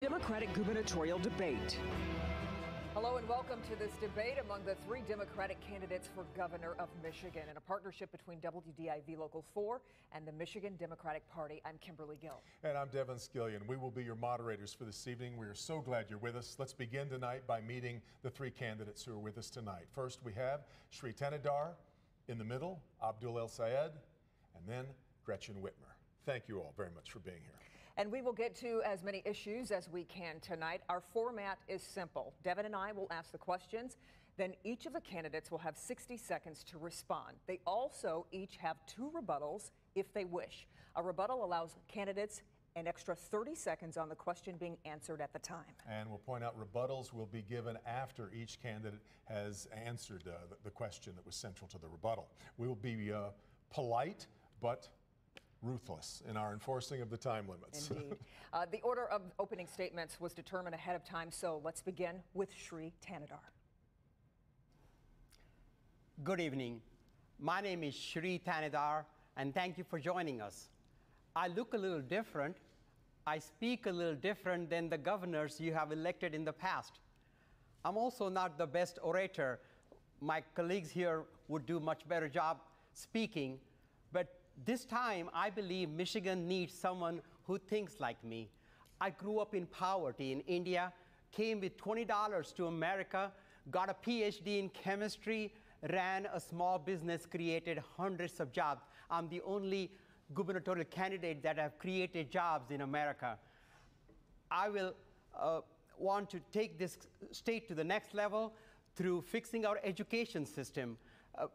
Democratic gubernatorial debate. Hello and welcome to this debate among the three Democratic candidates for governor of Michigan in a partnership between WDIV Local 4 and the Michigan Democratic Party. I'm Kimberly Gill. And I'm Devin Skillion. We will be your moderators for this evening. We are so glad you're with us. Let's begin tonight by meeting the three candidates who are with us tonight. First, we have Shri Thanedar. In the middle, Abdul El Sayed, and then Gretchen Whitmer. Thank you all very much for being here. And we will get to as many issues as we can tonight. Our format is simple. Devin and I will ask the questions. Then each of the candidates will have 60 seconds to respond. They also each have 2 rebuttals if they wish. A rebuttal allows candidates an extra 30 seconds on the question being answered at the time. And we'll point out rebuttals will be given after each candidate has answered the question that was central to the rebuttal. We will be polite, but ruthless in our enforcing of the time limits. Indeed. The order of opening statements was determined ahead of time, so let's begin with Shri Thanedar. Good evening. My name is Shri Thanedar, and thank you for joining us. I look a little different. I speak a little different than the governors you have elected in the past. I'm also not the best orator. My colleagues here would do a much better job speaking, but this time, I believe Michigan needs someone who thinks like me. I grew up in poverty in India, came with $20 to America, got a PhD in chemistry, ran a small business, created hundreds of jobs. I'm the only gubernatorial candidate that have created jobs in America. I will want to take this state to the next level through fixing our education system,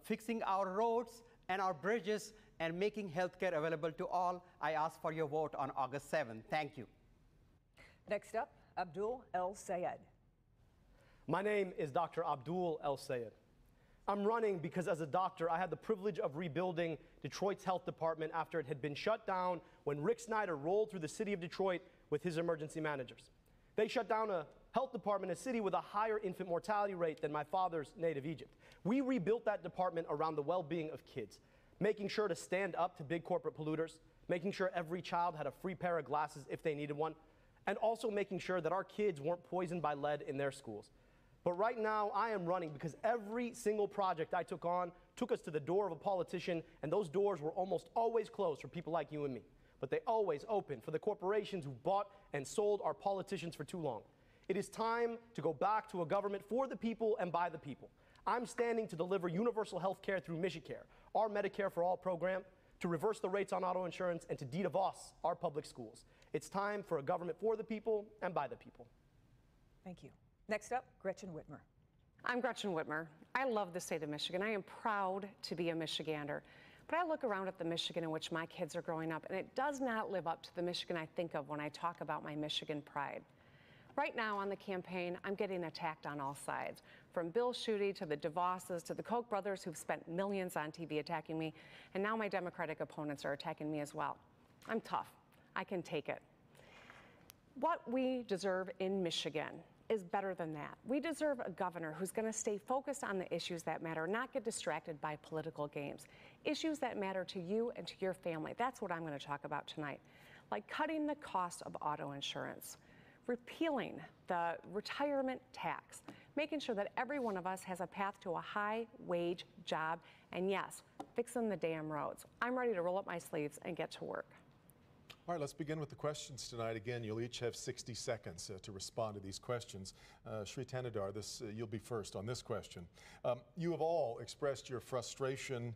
fixing our roads and our bridges, and making healthcare available to all. I ask for your vote on August 7th. Thank you. Next up, Abdul El Sayed. My name is Dr. Abdul El Sayed. I'm running because as a doctor, I had the privilege of rebuilding Detroit's health department after it had been shut down when Rick Snyder rolled through the city of Detroit with his emergency managers. They shut down a health department, a city with a higher infant mortality rate than my father's native Egypt. We rebuilt that department around the well-being of kids, making sure to stand up to big corporate polluters, making sure every child had a free pair of glasses if they needed one, and also making sure that our kids weren't poisoned by lead in their schools. But right now, I am running because every single project I took on took us to the door of a politician, and those doors were almost always closed for people like you and me. But they always open for the corporations who bought and sold our politicians for too long. It is time to go back to a government for the people and by the people. I'm standing to deliver universal health care through Michicare, our Medicare for All program, to reverse the rates on auto insurance, and to deed of us, our public schools. It's time for a government for the people and by the people. Thank you. Next up, Gretchen Whitmer. I'm Gretchen Whitmer. I love the state of Michigan. I am proud to be a Michigander. But I look around at the Michigan in which my kids are growing up, and it does not live up to the Michigan I think of when I talk about my Michigan pride. Right now on the campaign, I'm getting attacked on all sides, from Bill Schuette to the DeVosses to the Koch brothers who've spent millions on TV attacking me, and now my Democratic opponents are attacking me as well. I'm tough. I can take it. What we deserve in Michigan is better than that. We deserve a governor who's going to stay focused on the issues that matter, not get distracted by political games. Issues that matter to you and to your family. That's what I'm going to talk about tonight. Like cutting the cost of auto insurance, repealing the retirement tax, making sure that every one of us has a path to a high-wage job, and yes, fixing the damn roads. I'm ready to roll up my sleeves and get to work. All right, let's begin with the questions tonight. Again, you'll each have 60 seconds to respond to these questions. Shri Thanedar, you'll be first on this question. You have all expressed your frustration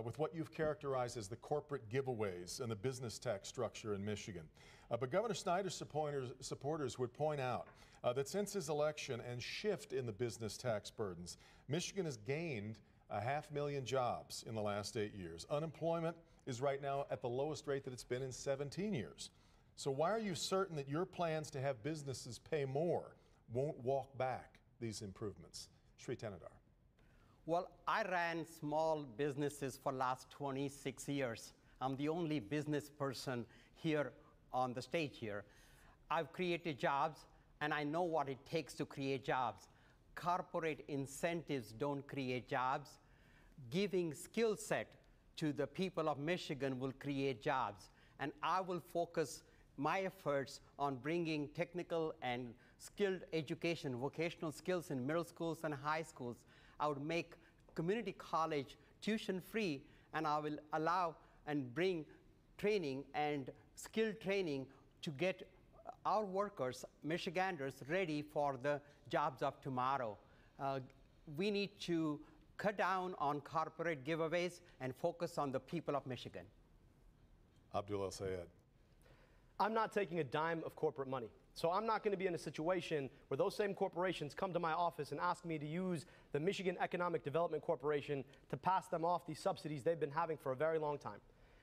with what you've characterized as the corporate giveaways and the business tax structure in Michigan. But Governor Snyder's supporters would point out that since his election and shift in the business tax burdens, Michigan has gained 500,000 jobs in the last 8 years. Unemployment is right now at the lowest rate that it's been in 17 years. So why are you certain that your plans to have businesses pay more won't walk back these improvements? Shri Thanedar. Well, I ran small businesses for the last 26 years. I'm the only business person here on the stage here. I've created jobs, and I know what it takes to create jobs. Corporate incentives don't create jobs. Giving skill set to the people of Michigan will create jobs. And I will focus my efforts on bringing technical and skilled education, vocational skills in middle schools and high schools. I would make community college tuition free, and I will allow and bring training and skilled training to get our workers, Michiganders, ready for the jobs of tomorrow. We need to cut down on corporate giveaways and focus on the people of Michigan. Abdul El-Sayed. I'm not taking a dime of corporate money. So I'm not going to be in a situation where those same corporations come to my office and ask me to use the Michigan Economic Development Corporation to pass them off these subsidies they've been having for a very long time.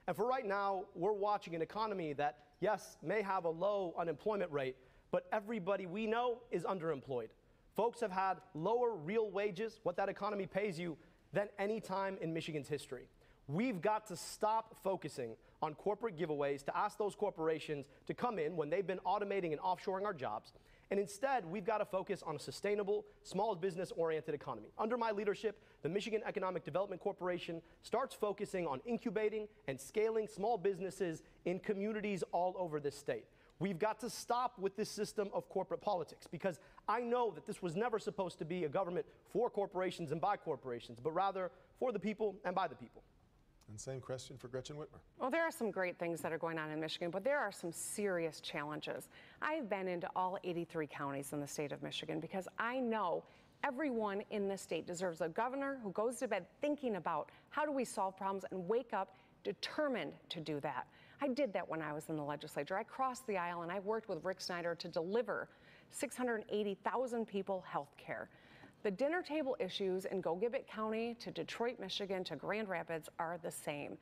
And for right now, we're watching an economy that, yes, may have a low unemployment rate, but everybody we know is underemployed. Folks have had lower real wages, what that economy pays you, than any time in Michigan's history. We've got to stop focusing on corporate giveaways to ask those corporations to come in when they've been automating and offshoring our jobs. And instead, we've got to focus on a sustainable, small business-oriented economy. Under my leadership, the Michigan Economic Development Corporation starts focusing on incubating and scaling small businesses in communities all over this state. We've got to stop with this system of corporate politics, because I know that this was never supposed to be a government for corporations and by corporations, but rather for the people and by the people. And same question for Gretchen Whitmer. Well, there are some great things that are going on in Michigan, but there are some serious challenges. I've been into all 83 counties in the state of Michigan because I know everyone in the state deserves a governor who goes to bed thinking about how do we solve problems and wake up determined to do that. I did that when I was in the legislature. I crossed the aisle and I worked with Rick Snyder to deliver 680,000 people health care. The dinner table issues in Gogebic County to Detroit, Michigan to Grand Rapids are the same.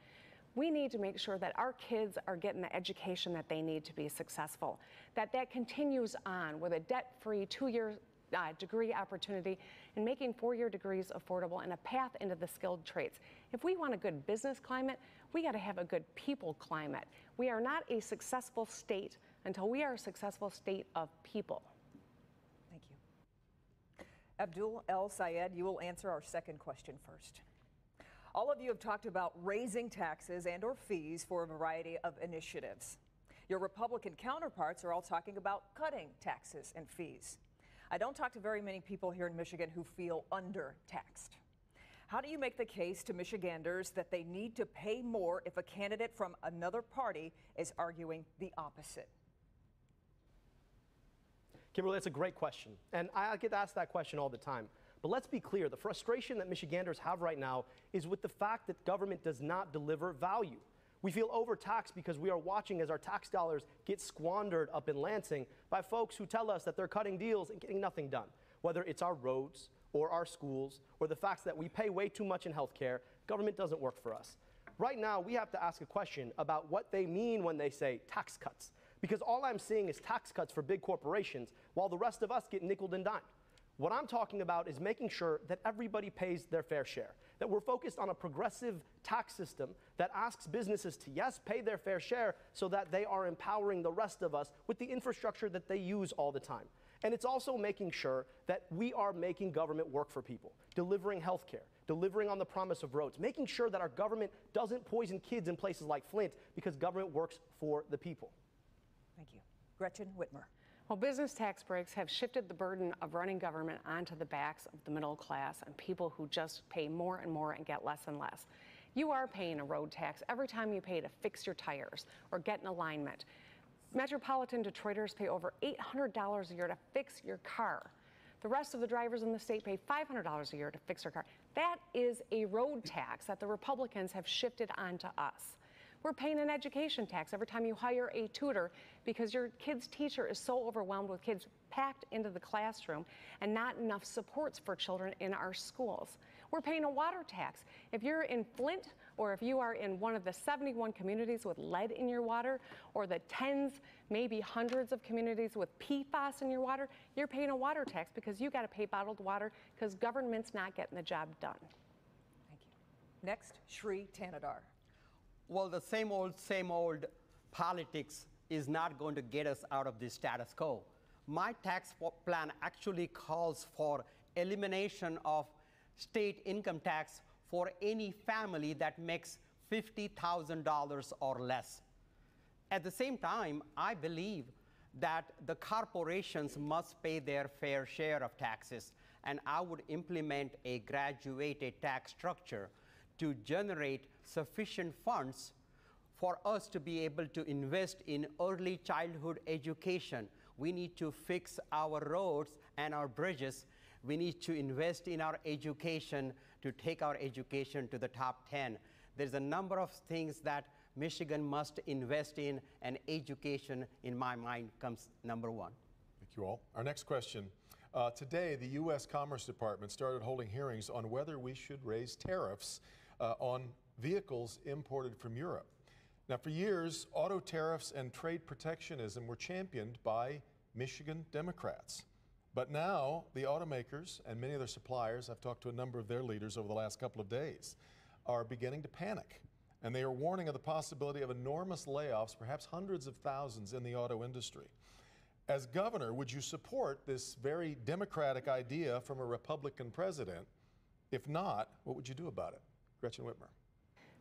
We need to make sure that our kids are getting the education that they need to be successful, that continues on with a debt-free 2-year degree opportunity and making 4-year degrees affordable and a path into the skilled trades. If we want a good business climate, we got to have a good people climate. We are not a successful state until we are a successful state of people. Thank you. Abdul El-Sayed, you will answer our second question first. All of you have talked about raising taxes and/or fees for a variety of initiatives. Your Republican counterparts are all talking about cutting taxes and fees. I don't talk to very many people here in Michigan who feel undertaxed. How do you make the case to Michiganders that they need to pay more if a candidate from another party is arguing the opposite? Kimberly, that's a great question. And I get asked that question all the time. But let's be clear, the frustration that Michiganders have right now is with the fact that government does not deliver value. We feel overtaxed because we are watching as our tax dollars get squandered up in Lansing by folks who tell us that they're cutting deals and getting nothing done. Whether it's our roads or our schools or the fact that we pay way too much in health care, government doesn't work for us. Right now, we have to ask a question about what they mean when they say tax cuts. Because all I'm seeing is tax cuts for big corporations while the rest of us get nickeled and dimed. What I'm talking about is making sure that everybody pays their fair share, that we're focused on a progressive tax system that asks businesses to, yes, pay their fair share so that they are empowering the rest of us with the infrastructure that they use all the time. And it's also making sure that we are making government work for people, delivering health care, delivering on the promise of roads, making sure that our government doesn't poison kids in places like Flint because government works for the people. Thank you. Gretchen Whitmer. Well, business tax breaks have shifted the burden of running government onto the backs of the middle class and people who just pay more and more and get less and less. You are paying a road tax every time you pay to fix your tires or get an alignment. Metropolitan Detroiters pay over $800 a year to fix your car. The rest of the drivers in the state pay $500 a year to fix their car. That is a road tax that the Republicans have shifted onto us. We're paying an education tax every time you hire a tutor because your kid's teacher is so overwhelmed with kids packed into the classroom and not enough supports for children in our schools. We're paying a water tax. If you're in Flint or if you are in one of the 71 communities with lead in your water or the tens, maybe hundreds of communities with PFAS in your water, you're paying a water tax because you got to pay bottled water because government's not getting the job done. Thank you. Next, Shri Tanadar. Well, the same old politics is not going to get us out of this status quo. My tax plan actually calls for elimination of state income tax for any family that makes $50,000 or less. At the same time, I believe that the corporations must pay their fair share of taxes, and I would implement a graduated tax structure to generate sufficient funds for us to be able to invest in early childhood education. We need to fix our roads and our bridges. We need to invest in our education to take our education to the top 10. There's a number of things that Michigan must invest in, and education, in my mind, comes number one. Thank you all. Our next question. Today, the U.S. Commerce Department started holding hearings on whether we should raise tariffs on vehicles imported from Europe. Now, for years, auto tariffs and trade protectionism were championed by Michigan Democrats. But now, the automakers and many of their suppliers, I've talked to a number of their leaders over the last couple of days, are beginning to panic. And they are warning of the possibility of enormous layoffs, perhaps hundreds of thousands in the auto industry. As governor, would you support this very democratic idea from a Republican president? If not, what would you do about it? Gretchen Whitmer.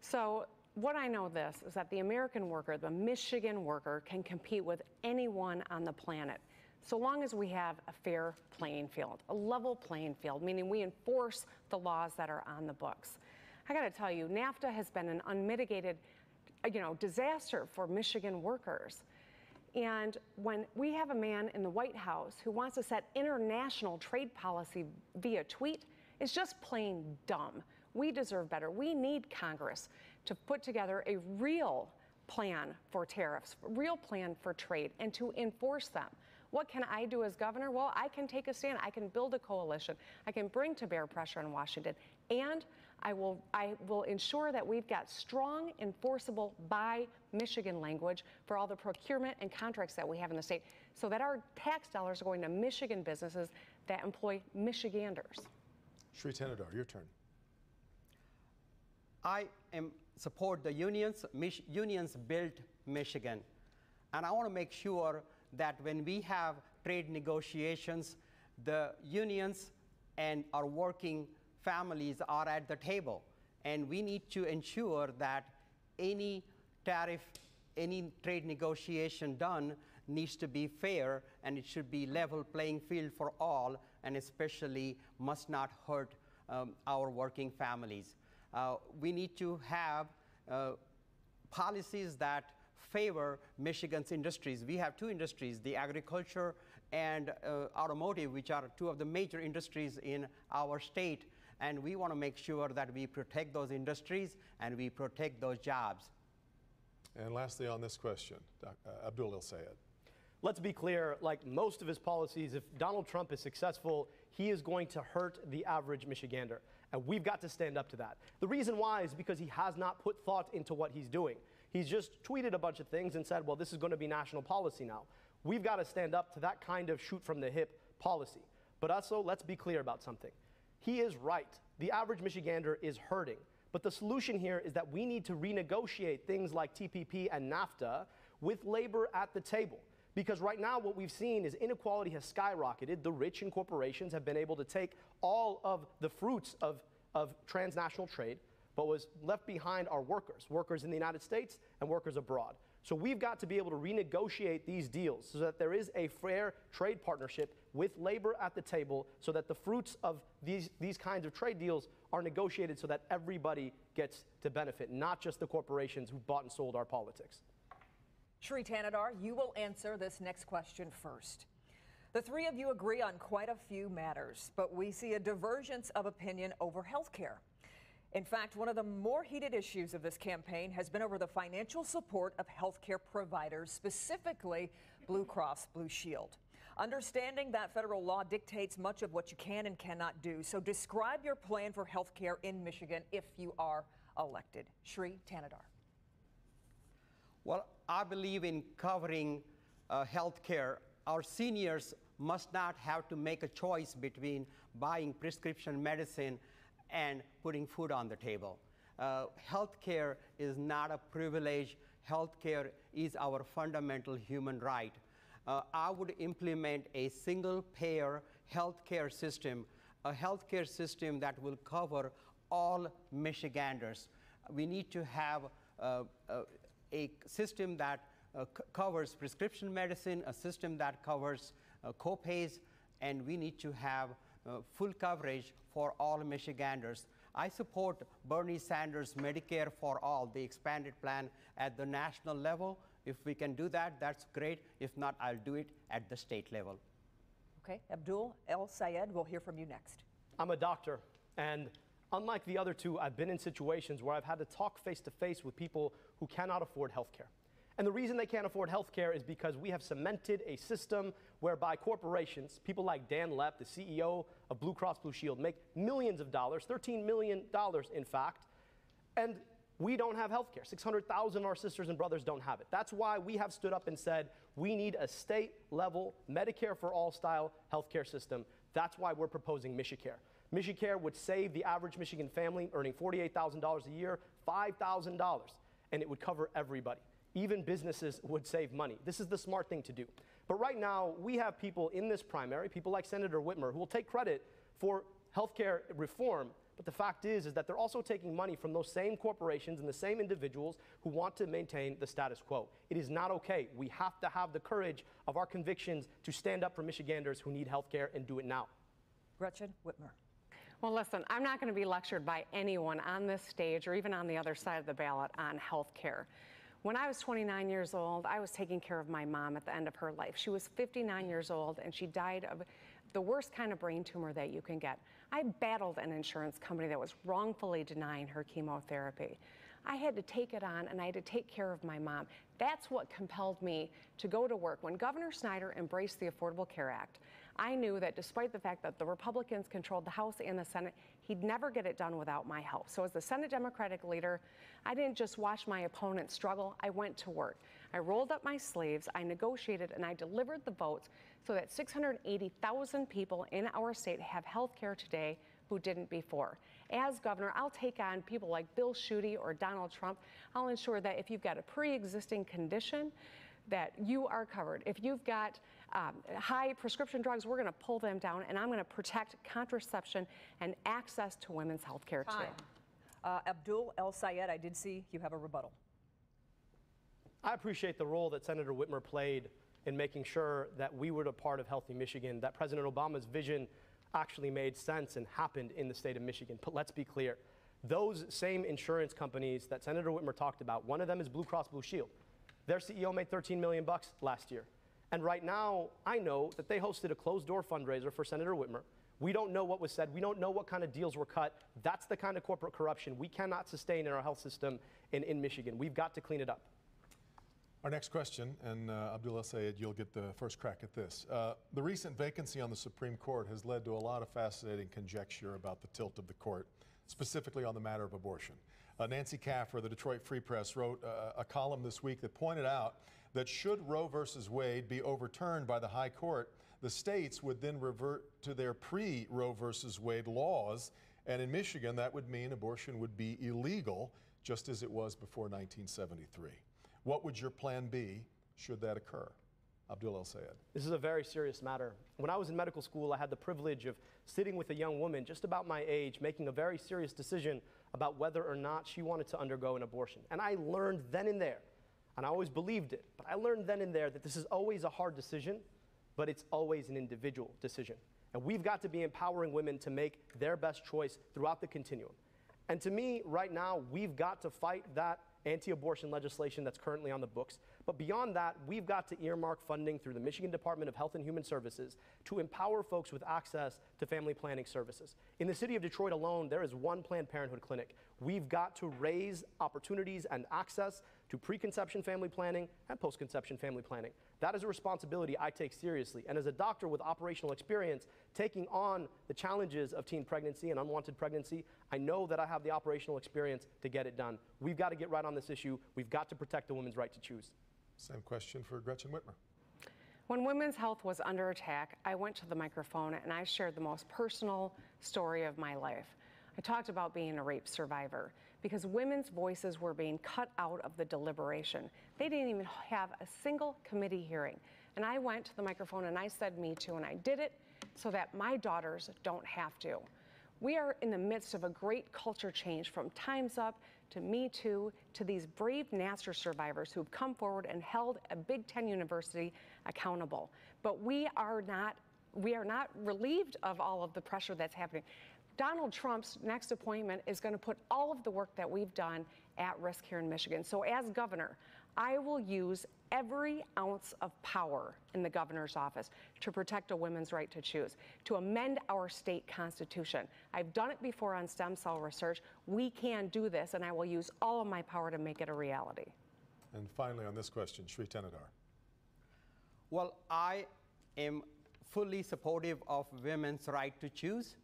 So what I know this is that the American worker, the Michigan worker, can compete with anyone on the planet, so long as we have a fair playing field, a level playing field, meaning we enforce the laws that are on the books. I got to tell you, NAFTA has been an unmitigated, disaster for Michigan workers. And when we have a man in the White House who wants to set international trade policy via tweet, it's just plain dumb. We deserve better. We need Congress to put together a real plan for tariffs, a real plan for trade, and to enforce them. What can I do as governor? Well, I can take a stand. I can build a coalition. I can bring to bear pressure in Washington. And I will ensure that we've got strong, enforceable by Michigan language for all the procurement and contracts that we have in the state, so that our tax dollars are going to Michigan businesses that employ Michiganders. Sri Tenadar, your turn. I support the unions. Unions built Michigan. And I want to make sure that when we have trade negotiations, the unions and our working families are at the table. And we need to ensure that any tariff, any trade negotiation done needs to be fair, and it should be level playing field for all, and especially must not hurt our working families. We need to have policies that favor Michigan's industries. We have two industries, the agriculture and automotive, which are two of the major industries in our state. And we want to make sure that we protect those industries and we protect those jobs. And lastly on this question, Abdul El-Sayed. Let's be clear, like most of his policies, if Donald Trump is successful, he is going to hurt the average Michigander. And we've got to stand up to that. The reason why is because he has not put thought into what he's doing. He's just tweeted a bunch of things and said, well, this is going to be national policy now. We've got to stand up to that kind of shoot from the hip policy. But also, let's be clear about something. He is right. The average Michigander is hurting. But the solution here is that we need to renegotiate things like TPP and NAFTA with labor at the table. Because right now what we've seen is inequality has skyrocketed. The rich and corporations have been able to take all of the fruits of transnational trade, but was left behind are workers in the United States and workers abroad. So we've got to be able to renegotiate these deals so that there is a fair trade partnership with labor at the table, so that the fruits of these kinds of trade deals are negotiated so that everybody gets to benefit, not just the corporations who bought and sold our politics. Sri Tanadar, you will answer this next question first. The three of you agree on quite a few matters, but we see a divergence of opinion over health care. In fact, one of the more heated issues of this campaign has been over the financial support of healthcare providers, specifically Blue Cross Blue Shield. Understanding that federal law dictates much of what you can and cannot do, so describe your plan for healthcare in Michigan if you are elected. Sri Tanadar. Well, I believe in covering health care. Our seniors must not have to make a choice between buying prescription medicine and putting food on the table. Health care is not a privilege. Health care is our fundamental human right. I would implement a single-payer health care system, a health care system that will cover all Michiganders. We need to have a system that covers prescription medicine, a system that covers co-pays, and we need to have full coverage for all Michiganders. I support Bernie Sanders' Medicare for All, the expanded plan at the national level. If we can do that, that's great. If not, I'll do it at the state level. Okay, Abdul El Sayed, we'll hear from you next. I'm a doctor, and unlike the other two, I've been in situations where I've had to talk face-to-face with people who cannot afford health care. And the reason they can't afford health care is because we have cemented a system whereby corporations, people like Dan Lepp, the CEO of Blue Cross Blue Shield, make millions of dollars, $13 million in fact, and we don't have health care. 600,000 of our sisters and brothers don't have it. That's why we have stood up and said we need a state-level Medicare for all style health care system. That's why we're proposing MichiCare. MichiCare would save the average Michigan family earning $48,000 a year, $5,000, and it would cover everybody. Even businesses would save money. This is the smart thing to do. But right now, we have people in this primary, people like Senator Whitmer, who will take credit for healthcare reform. But the fact is that they're also taking money from those same corporations and the same individuals who want to maintain the status quo. It is not okay. We have to have the courage of our convictions to stand up for Michiganders who need healthcare and do it now. Gretchen Whitmer. Well, listen, I'm not going to be lectured by anyone on this stage or even on the other side of the ballot on health care. When I was 29 years old, I was taking care of my mom at the end of her life. She was 59 years old, and she died of the worst kind of brain tumor that you can get. I battled an insurance company that was wrongfully denying her chemotherapy. I had to take it on, and I had to take care of my mom. That's what compelled me to go to work. When Governor Snyder embraced the Affordable Care Act, I knew that despite the fact that the Republicans controlled the House and the Senate, he'd never get it done without my help. So as the Senate Democratic leader, I didn't just watch my opponent struggle, I went to work. I rolled up my sleeves, I negotiated, and I delivered the votes so that 680,000 people in our state have health care today who didn't before. As governor, I'll take on people like Bill Schuette or Donald Trump. I'll ensure that if you've got a pre-existing condition, that you are covered. If you've got high prescription drugs, we're going to pull them down, and I'm going to protect contraception and access to women's health care too. Abdul El Sayed, I did see you have a rebuttal. I appreciate the role that Senator Whitmer played in making sure that we were a part of Healthy Michigan, that President Obama's vision actually made sense and happened in the state of Michigan. But let's be clear, those same insurance companies that Senator Whitmer talked about, one of them is Blue Cross Blue Shield. Their CEO made $13 million last year. And right now, I know that they hosted a closed-door fundraiser for Senator Whitmer. We don't know what was said. We don't know what kind of deals were cut. That's the kind of corporate corruption we cannot sustain in our health system in Michigan. We've got to clean it up. Our next question, and Abdul El Sayed, you'll get the first crack at this. The recent vacancy on the Supreme Court has led to a lot of fascinating conjecture about the tilt of the court, specifically on the matter of abortion. Nancy Caffre, the Detroit Free Press, wrote a column this week that pointed out that should Roe versus Wade be overturned by the High Court, the states would then revert to their pre-Roe versus Wade laws, and in Michigan that would mean abortion would be illegal, just as it was before 1973. What would your plan be should that occur? Abdul El Sayed. This is a very serious matter. When I was in medical school, I had the privilege of sitting with a young woman just about my age, making a very serious decision about whether or not she wanted to undergo an abortion. And I learned then and there, and I always believed it, but I learned then and there that this is always a hard decision, but it's always an individual decision. And we've got to be empowering women to make their best choice throughout the continuum. And to me, right now, we've got to fight that anti-abortion legislation that's currently on the books. But beyond that, we've got to earmark funding through the Michigan Department of Health and Human Services to empower folks with access to family planning services. In the city of Detroit alone, there is one Planned Parenthood clinic. We've got to raise opportunities and access to preconception family planning and postconception family planning. That is a responsibility I take seriously. And as a doctor with operational experience, taking on the challenges of teen pregnancy and unwanted pregnancy, I know that I have the operational experience to get it done. We've got to get right on this issue. We've got to protect a woman's right to choose. Same question for Gretchen Whitmer. When women's health was under attack, I went to the microphone and I shared the most personal story of my life. I talked about being a rape survivor because women's voices were being cut out of the deliberation. They didn't even have a single committee hearing. And I went to the microphone and I said, "Me too," and I did it so that my daughters don't have to. We are in the midst of a great culture change, from Time's Up to Me Too to these brave Nassar survivors who've come forward and held a Big Ten university accountable. But we are not relieved of all of the pressure that's happening. Donald Trump's next appointment is going to put all of the work that we've done at risk here in Michigan. So as governor, I will use every ounce of power in the governor's office to protect a woman's right to choose, to amend our state constitution. I've done it before on stem cell research. We can do this, and I will use all of my power to make it a reality. And finally on this question, Shri Tenadar. Well, I am fully supportive of women's right to choose.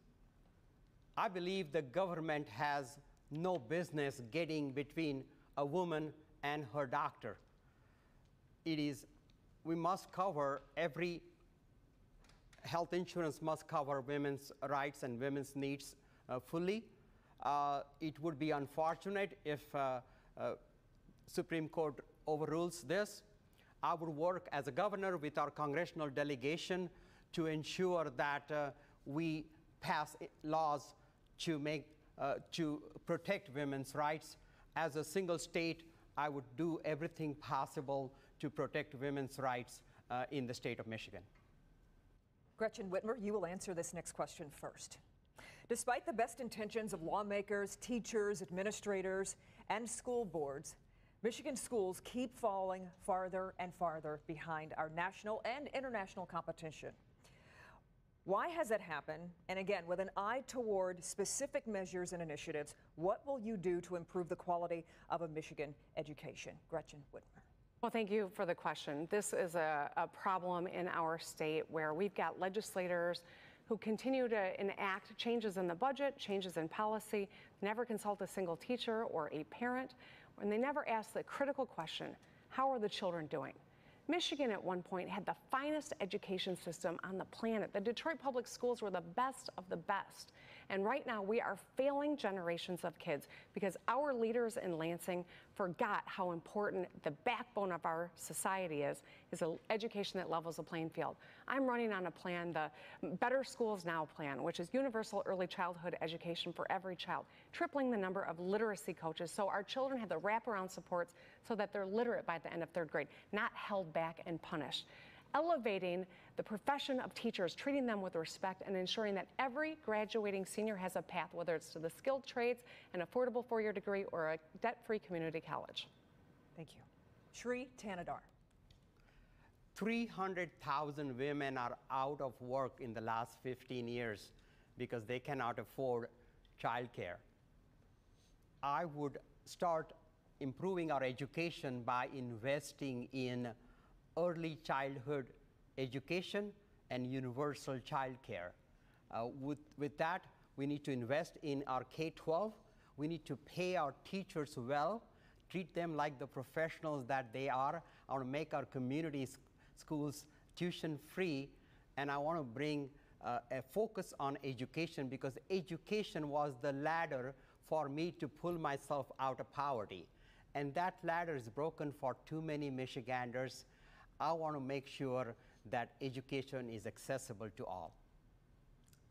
I believe the government has no business getting between a woman and her doctor. We must cover health insurance must cover women's rights and women's needs fully. It would be unfortunate if Supreme Court overrules this. I would work as a governor with our congressional delegation to ensure that we pass laws to protect women's rights. As a single state, I would do everything possible to protect women's rights in the state of Michigan. Gretchen Whitmer, you will answer this next question first. Despite the best intentions of lawmakers, teachers, administrators, and school boards, Michigan schools keep falling farther and farther behind our national and international competition. Why has that happened? And again, with an eye toward specific measures and initiatives, what will you do to improve the quality of a Michigan education? Gretchen Whitmer. Well, thank you for the question. This is a problem in our state where we've got legislators who continue to enact changes in the budget, changes in policy, never consult a single teacher or a parent, and they never ask the critical question, how are the children doing? Michigan at one point had the finest education system on the planet. The Detroit public schools were the best of the best. And right now we are failing generations of kids because our leaders in Lansing forgot how important the backbone of our society is an education that levels the playing field. I'm running on a plan, the Better Schools Now plan, which is universal early childhood education for every child, tripling the number of literacy coaches so our children have the wraparound supports so that they're literate by the end of third grade, not held back and punished. Elevating the profession of teachers, treating them with respect, and ensuring that every graduating senior has a path, whether it's to the skilled trades, an affordable four-year degree, or a debt-free community college. Thank you. Shri Tenadar. 300,000 women are out of work in the last 15 years because they cannot afford childcare. I would start improving our education by investing in early childhood education and universal child care. With that, we need to invest in our K-12. We need to pay our teachers well, treat them like the professionals that they are. I want to make our community schools tuition free, and I want to bring a focus on education because education was the ladder for me to pull myself out of poverty. And that ladder is broken for too many Michiganders. I want to make sure that education is accessible to all.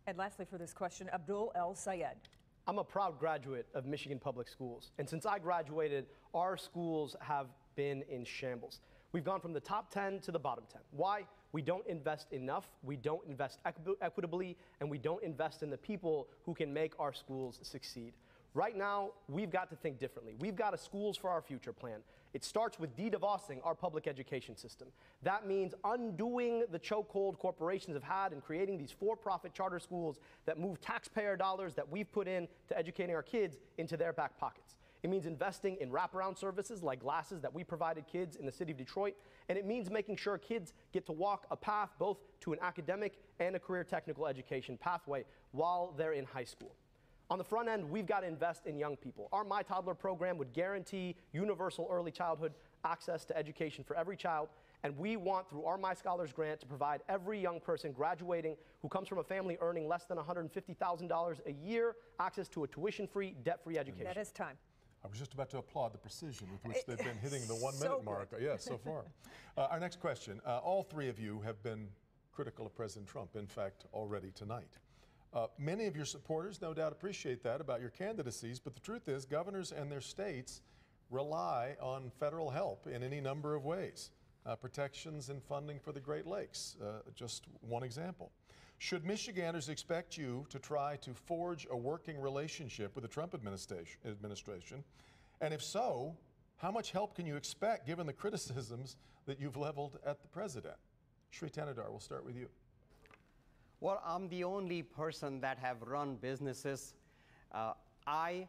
And lastly for this question, Abdul El Sayed. I'm a proud graduate of Michigan Public Schools, and since I graduated, our schools have been in shambles. We've gone from the top 10 to the bottom 10. Why? We don't invest enough, we don't invest equitably, and we don't invest in the people who can make our schools succeed. Right now, we've got to think differently. We've got a Schools for Our Future plan. It starts with de-devossing our public education system. That means undoing the chokehold corporations have had and creating these for-profit charter schools that move taxpayer dollars that we've put in to educating our kids into their back pockets. It means investing in wraparound services like glasses that we provided kids in the city of Detroit, and it means making sure kids get to walk a path both to an academic and a career technical education pathway while they're in high school. On the front end, we've got to invest in young people. Our My Toddler program would guarantee universal early childhood access to education for every child, and we want, through our My Scholars grant, to provide every young person graduating who comes from a family earning less than $150,000 a year access to a tuition-free, debt-free education. That is time. I was just about to applaud the precision with which they've been hitting the 1 minute mark. Yes, so far. Our next question. All three of you have been critical of President Trump, in fact, already tonight. Many of your supporters no doubt appreciate that about your candidacies, but the truth is governors and their states rely on federal help in any number of ways. Protections and funding for the Great Lakes, just one example. Should Michiganders expect you to try to forge a working relationship with the Trump administration? And if so, how much help can you expect given the criticisms that you've leveled at the president? Sri Thanedar, we'll start with you. Well, I'm the only person that have run businesses. I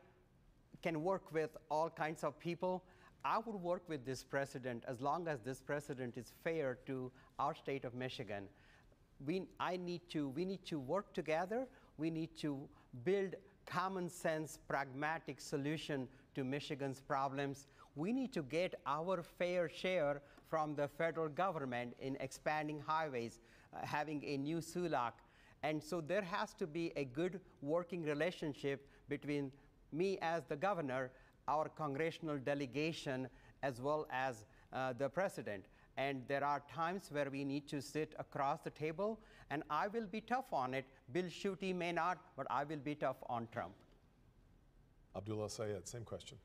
can work with all kinds of people. I would work with this president as long as this president is fair to our state of Michigan. We need to work together. We need to build common sense, pragmatic solution to Michigan's problems. We need to get our fair share from the federal government in expanding highways, having a new SULAC. And so there has to be a good working relationship between me as the governor, our congressional delegation, as well as the president. And there are times where we need to sit across the table, and I will be tough on it. Bill Schuette may not, but I will be tough on Trump. Abdul El-Sayed, same question.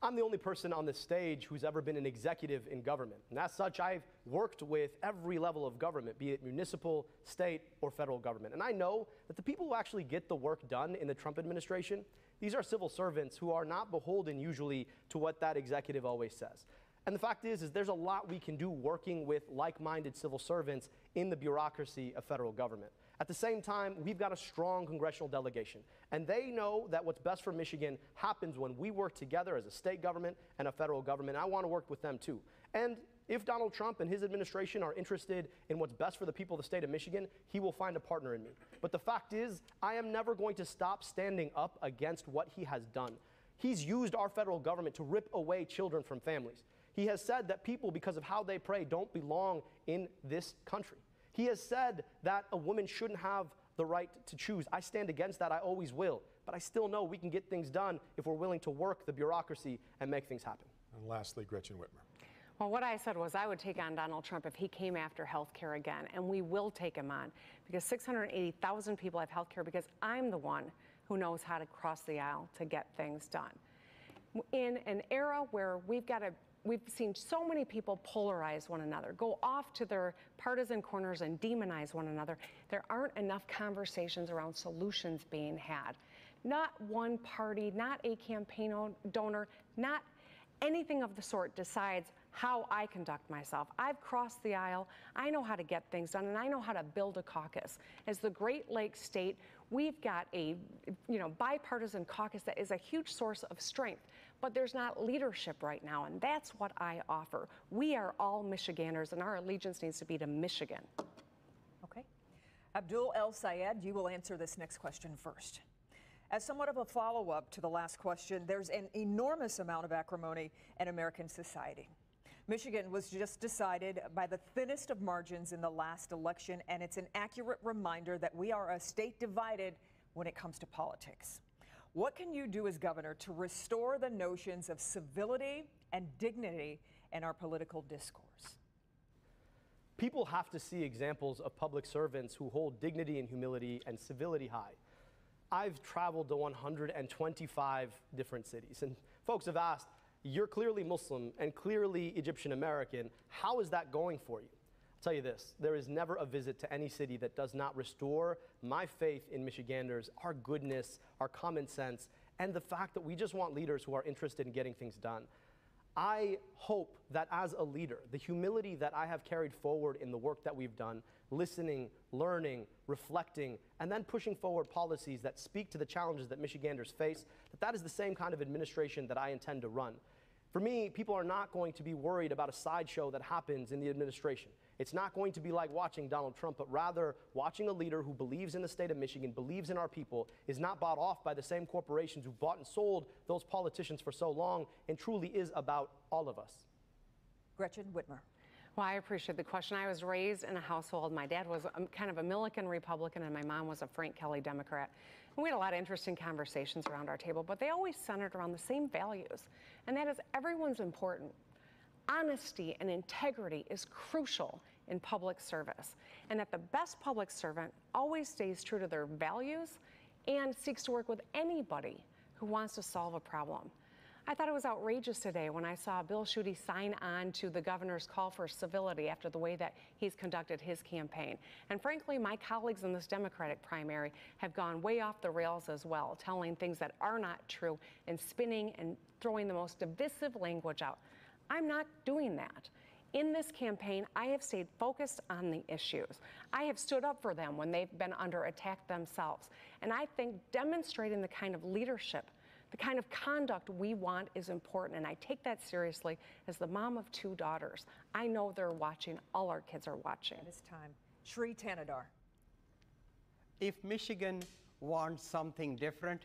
I'm the only person on this stage who's ever been an executive in government. And as such, I've worked with every level of government, be it municipal, state, or federal government. And I know that the people who actually get the work done in the Trump administration, these are civil servants who are not beholden usually to what that executive always says. And the fact is there's a lot we can do working with like-minded civil servants in the bureaucracy of federal government. At the same time, we've got a strong congressional delegation, and they know that what's best for Michigan happens when we work together as a state government and a federal government. I want to work with them too. And if Donald Trump and his administration are interested in what's best for the people of the state of Michigan, he will find a partner in me. But the fact is, I am never going to stop standing up against what he has done. He's used our federal government to rip away children from families. He has said that people, because of how they pray, don't belong in this country. He has said that a woman shouldn't have the right to choose. I stand against that. I always will. But I still know we can get things done if we're willing to work the bureaucracy and make things happen. And lastly, Gretchen Whitmer. Well, what I said was I would take on Donald Trump if he came after health care again, and we will take him on because 680,000 people have health care because I'm the one who knows how to cross the aisle to get things done. In an era where we've seen so many people polarize one another, go off to their partisan corners and demonize one another, there aren't enough conversations around solutions being had. Not one party, not a campaign donor, not anything of the sort decides how I conduct myself. I've crossed the aisle, I know how to get things done, and I know how to build a caucus. As the Great Lakes state, we've got a bipartisan caucus that is a huge source of strength, but there's not leadership right now, and that's what I offer. We are all Michiganders, and our allegiance needs to be to Michigan. Okay. Abdul El-Sayed, you will answer this next question first. As somewhat of a follow-up to the last question, there's an enormous amount of acrimony in American society. Michigan was just decided by the thinnest of margins in the last election, and it's an accurate reminder that we are a state divided when it comes to politics. What can you do as governor to restore the notions of civility and dignity in our political discourse? People have to see examples of public servants who hold dignity and humility and civility high. I've traveled to 125 different cities, and folks have asked, you're clearly Muslim and clearly Egyptian American. How is that going for you? I'll tell you this, there is never a visit to any city that does not restore my faith in Michiganders, our goodness, our common sense, and the fact that we just want leaders who are interested in getting things done. I hope that as a leader, the humility that I have carried forward in the work that we've done, listening, learning, reflecting, and then pushing forward policies that speak to the challenges that Michiganders face, that is the same kind of administration that I intend to run. For me, people are not going to be worried about a sideshow that happens in the administration. It's not going to be like watching Donald Trump, but rather watching a leader who believes in the state of Michigan, believes in our people, is not bought off by the same corporations who bought and sold those politicians for so long, and truly is about all of us. Gretchen Whitmer. Well, I appreciate the question. I was raised in a household. My dad was kind of a Milliken Republican, and my mom was a Frank Kelly Democrat. And we had a lot of interesting conversations around our table, but they always centered around the same values, and that is everyone's important. Honesty and integrity is crucial in public service, and that the best public servant always stays true to their values and seeks to work with anybody who wants to solve a problem. I thought it was outrageous today when I saw Bill Schuette sign on to the governor's call for civility after the way that he's conducted his campaign. And frankly, my colleagues in this Democratic primary have gone way off the rails as well, telling things that are not true and spinning and throwing the most divisive language out. I'm not doing that. In this campaign, I have stayed focused on the issues. I have stood up for them when they've been under attack themselves. And I think demonstrating the kind of leadership, the kind of conduct we want is important, and I take that seriously as the mom of 2 daughters. I know they're watching. All our kids are watching. It is time. Shri Tanadar. If Michigan wants something different,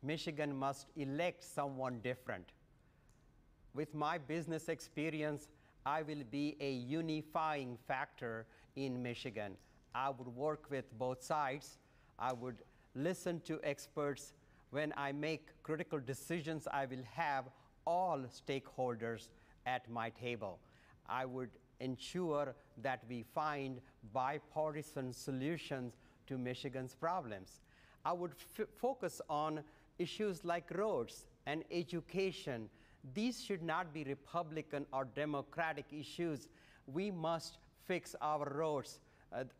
Michigan must elect someone different. With my business experience, I will be a unifying factor in Michigan. I would work with both sides. I would listen to experts. When I make critical decisions, I will have all stakeholders at my table. I would ensure that we find bipartisan solutions to Michigan's problems. I would focus on issues like roads and education. These should not be Republican or Democratic issues. We must fix our roads.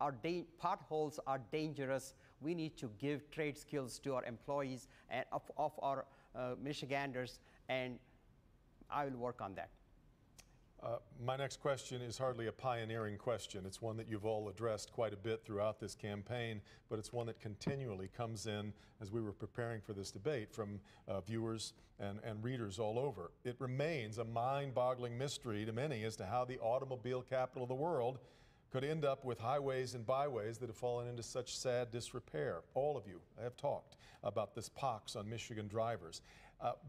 Our potholes are dangerous. We need to give trade skills to our employees and of our Michiganders, and I will work on that. My next question is hardly a pioneering question. It's one that you've all addressed quite a bit throughout this campaign, but it's one that continually comes in as we were preparing for this debate from viewers and readers all over. It remains a mind-boggling mystery to many as to how the automobile capital of the world could end up with highways and byways that have fallen into such sad disrepair. All of you have talked about this pox on Michigan drivers.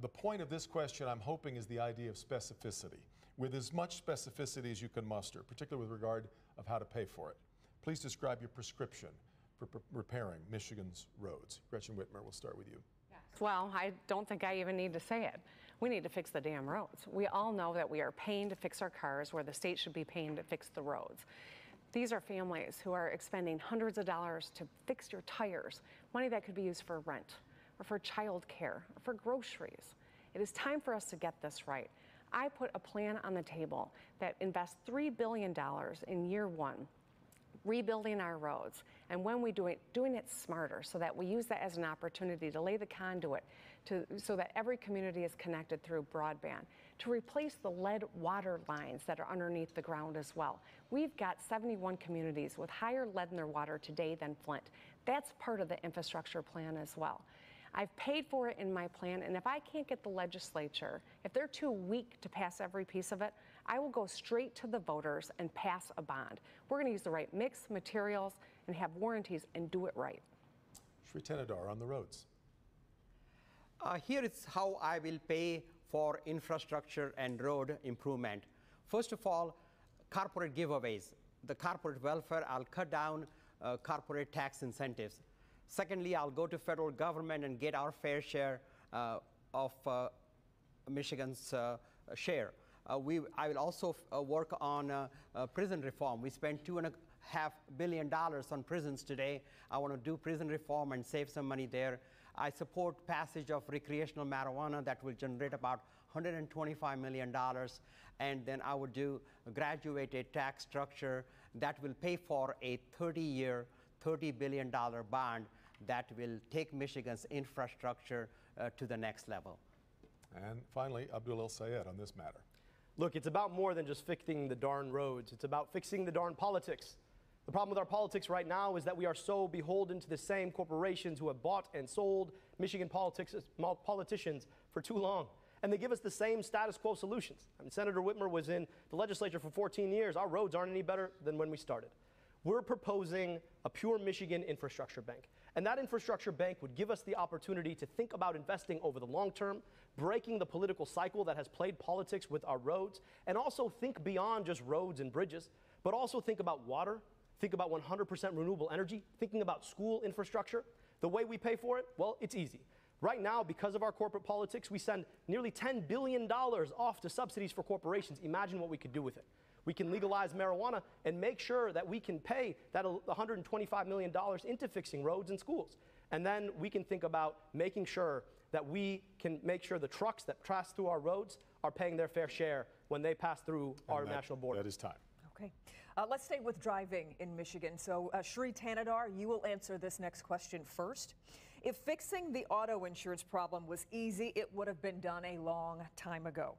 The point of this question, I'm hoping, is the idea of specificity, with as much specificity as you can muster, particularly with regard of how to pay for it. Please describe your prescription for repairing Michigan's roads. Gretchen Whitmer, we'll start with you. Well, I don't think I even need to say it. We need to fix the damn roads. We all know that we are paying to fix our cars where the state should be paying to fix the roads. These are families who are expending hundreds of dollars to fix your tires, money that could be used for rent or for child care or for groceries. It is time for us to get this right. I put a plan on the table that invests $3 billion in year 1, rebuilding our roads, and when we do it, doing it smarter so that we use that as an opportunity to lay the conduit so that every community is connected through broadband, to replace the lead water lines that are underneath the ground as well. We've got 71 communities with higher lead in their water today than Flint. That's part of the infrastructure plan as well. I've paid for it in my plan, and if I can't get the legislature, if they're too weak to pass every piece of it, I will go straight to the voters and pass a bond. We're going to use the right mix, materials, and have warranties and do it right. Shri Tanadar on the roads. Here is how I will pay for infrastructure and road improvement. First of all, corporate giveaways. The corporate welfare, I'll cut down corporate tax incentives. Secondly, I'll go to federal government and get our fair share of Michigan's share. I will also work on prison reform. We spent $2.5 billion on prisons today. I want to do prison reform and save some money there. I support passage of recreational marijuana that will generate about $125 million. And then I would do a graduated tax structure that will pay for a 30-year, $30 billion bond that will take Michigan's infrastructure to the next level. And finally, Abdul El-Sayed on this matter. Look, it's about more than just fixing the darn roads. It's about fixing the darn politics. The problem with our politics right now is that we are so beholden to the same corporations who have bought and sold Michigan politicians for too long. And they give us the same status quo solutions. I mean, Senator Whitmer was in the legislature for 14 years. Our roads aren't any better than when we started. We're proposing a pure Michigan infrastructure bank. And that infrastructure bank would give us the opportunity to think about investing over the long term, breaking the political cycle that has played politics with our roads, and also think beyond just roads and bridges, but also think about water, think about 100% renewable energy, thinking about school infrastructure. The way we pay for it, well, it's easy. Right now, because of our corporate politics, we send nearly $10 billion off to subsidies for corporations. Imagine what we could do with it. We can legalize marijuana and make sure that we can pay that $125 million into fixing roads and schools. And then we can think about making sure that we can make sure the trucks that pass through our roads are paying their fair share when they pass through our national border. That is time. Okay. Let's stay with driving in Michigan. So, Shri Tanadar, you will answer this next question first. If fixing the auto insurance problem was easy, it would have been done a long time ago.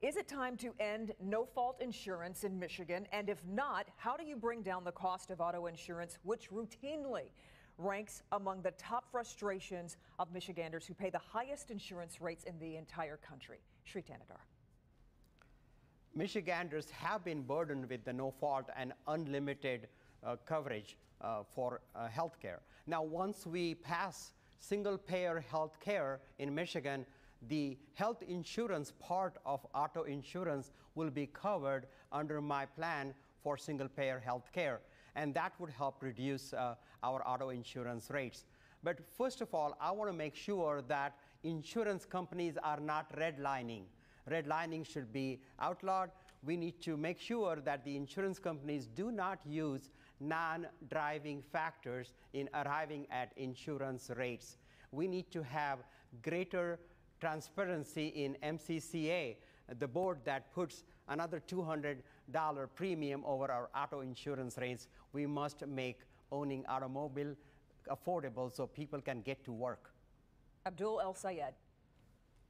Is it time to end no-fault insurance in Michigan? And if not, how do you bring down the cost of auto insurance, which routinely ranks among the top frustrations of Michiganders who pay the highest insurance rates in the entire country? Shri Tanadar. Michiganders have been burdened with the no-fault and unlimited coverage for health care. Now, once we pass single-payer health care in Michigan, the health insurance part of auto insurance will be covered under my plan for single-payer health care, and that would help reduce our auto insurance rates. But first of all, I want to make sure that insurance companies are not redlining. Redlining should be outlawed. We need to make sure that the insurance companies do not use non-driving factors in arriving at insurance rates. We need to have greater transparency in MCCA, the board that puts another $200 premium over our auto insurance rates. We must make owning automobile affordable so people can get to work. Abdul El Sayed.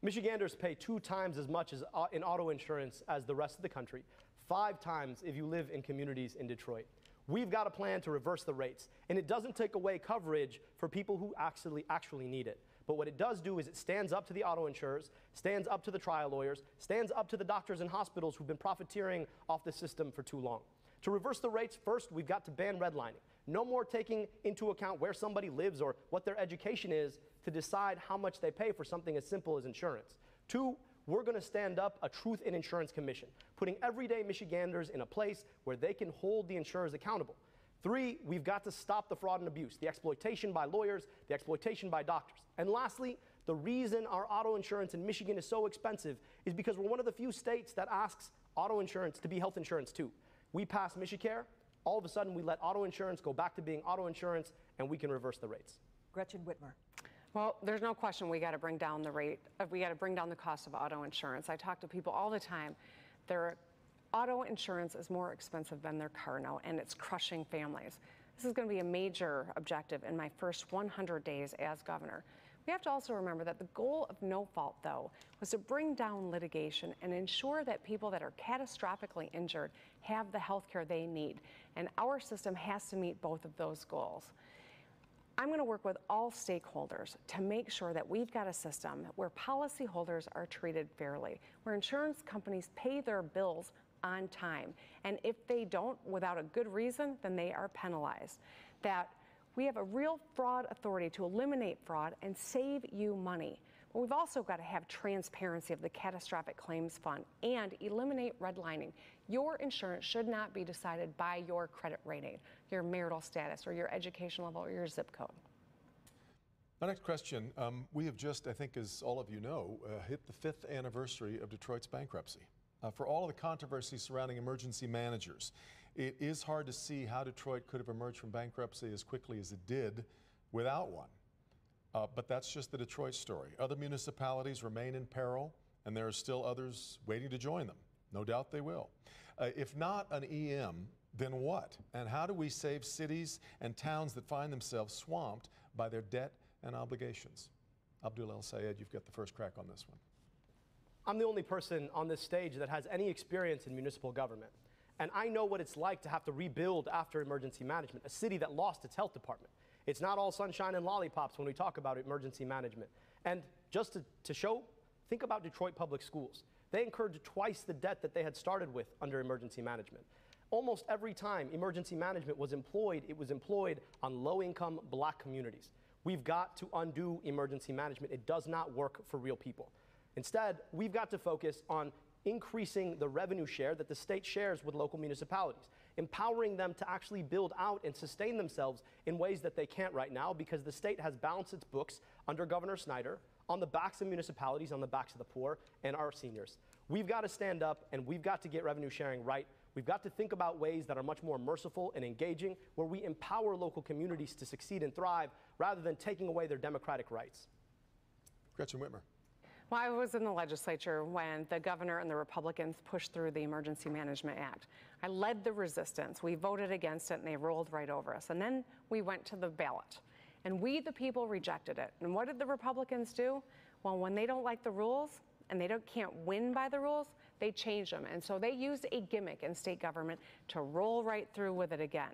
Michiganders pay 2 times as much as in auto insurance as the rest of the country, 5 times if you live in communities in Detroit. We've got a plan to reverse the rates, and it doesn't take away coverage for people who actually need it. But what it does do is it stands up to the auto insurers, stands up to the trial lawyers, stands up to the doctors and hospitals who've been profiteering off the system for too long. To reverse the rates, first, we've got to ban redlining. No more taking into account where somebody lives or what their education is to decide how much they pay for something as simple as insurance. 2, we're going to stand up a Truth in Insurance Commission, putting everyday Michiganders in a place where they can hold the insurers accountable. 3, we've got to stop the fraud and abuse, the exploitation by lawyers, the exploitation by doctors. And lastly, the reason our auto insurance in Michigan is so expensive is because we're one of the few states that asks auto insurance to be health insurance too. We pass Michicare, all of a sudden we let auto insurance go back to being auto insurance, and we can reverse the rates. Gretchen Whitmer. Well, there's no question we got to bring down the rate. We got to bring down the cost of auto insurance. I talk to people all the time. Their auto insurance is more expensive than their car note, and it's crushing families. This is going to be a major objective in my first 100 days as governor. We have to also remember that the goal of no fault, though, was to bring down litigation and ensure that people that are catastrophically injured have the health care they need. And our system has to meet both of those goals. I'm going to work with all stakeholders to make sure that we've got a system where policyholders are treated fairly, where insurance companies pay their bills on time. And if they don't, without a good reason, then they are penalized. That we have a real fraud authority to eliminate fraud and save you money. But we've also got to have transparency of the catastrophic claims fund and eliminate redlining. Your insurance should not be decided by your credit rating, your marital status, or your education level, or your zip code. Our next question, we have just, I think as all of you know, hit the 5th anniversary of Detroit's bankruptcy. For all of the controversy surrounding emergency managers, it is hard to see how Detroit could have emerged from bankruptcy as quickly as it did without one. But that's just the Detroit story. Other municipalities remain in peril, and there are still others waiting to join them. No doubt they will. If not an EM, then what? And how do we save cities and towns that find themselves swamped by their debt and obligations? Abdul El Sayed, you've got the first crack on this one. I'm the only person on this stage that has any experience in municipal government. And I know what it's like to have to rebuild after emergency management, a city that lost its health department. It's not all sunshine and lollipops when we talk about emergency management. And just to show, think about Detroit Public Schools. They incurred twice the debt that they had started with under emergency management. Almost every time emergency management was employed, it was employed on low-income black communities. We've got to undo emergency management. It does not work for real people. Instead, we've got to focus on increasing the revenue share that the state shares with local municipalities, empowering them to actually build out and sustain themselves in ways that they can't right now because the state has balanced its books under Governor Snyder on the backs of municipalities, on the backs of the poor and our seniors. We've got to stand up and we've got to get revenue sharing right We've got to think about ways that are much more merciful and engaging, where we empower local communities to succeed and thrive rather than taking away their democratic rights. Gretchen Whitmer. Well, I was in the legislature when the governor and the Republicans pushed through the Emergency Management Act. I led the resistance. We voted against it and they rolled right over us. And then we went to the ballot. And we, the people, rejected it. And what did the Republicans do? Well, when they don't like the rules and they can't win by the rules, they change them. And so they used a gimmick in state government to roll right through with it again.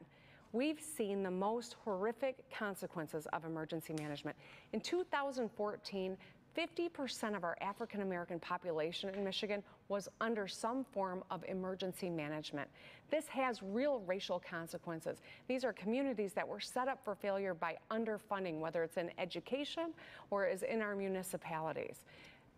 We've seen the most horrific consequences of emergency management. In 2014, 50% of our African American population in Michigan was under some form of emergency management. This has real racial consequences. These are communities that were set up for failure by underfunding, whether it's in education or is in our municipalities.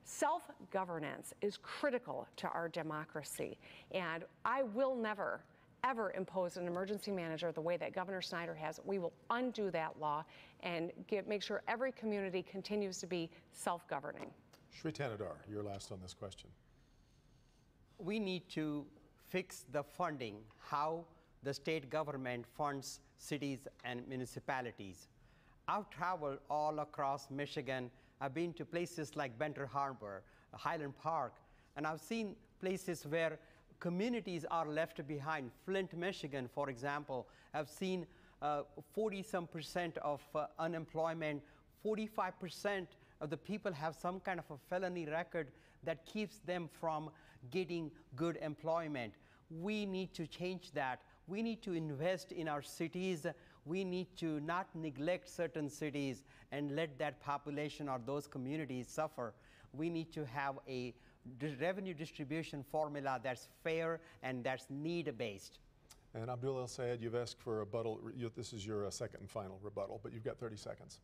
Self-governance is critical to our democracy, and I will never ever impose an emergency manager the way that Governor Snyder has. We will undo that law and make sure every community continues to be self-governing. Shri Tanadar, you're last on this question. We need to fix the funding, how the state government funds cities and municipalities. I've traveled all across Michigan. I've been to places like Benton Harbor, Highland Park, and I've seen places where communities are left behind. Flint, Michigan, for example, I've seen 40-some% of unemployment. 45% of the people have some kind of a felony record that keeps them from getting good employment. We need to change that. We need to invest in our cities. We need to not neglect certain cities and let that population or those communities suffer. We need to have a revenue distribution formula that's fair and that's need-based. And Abdul El-Sayed, you've asked for a rebuttal. This is your second and final rebuttal, but you've got 30 seconds.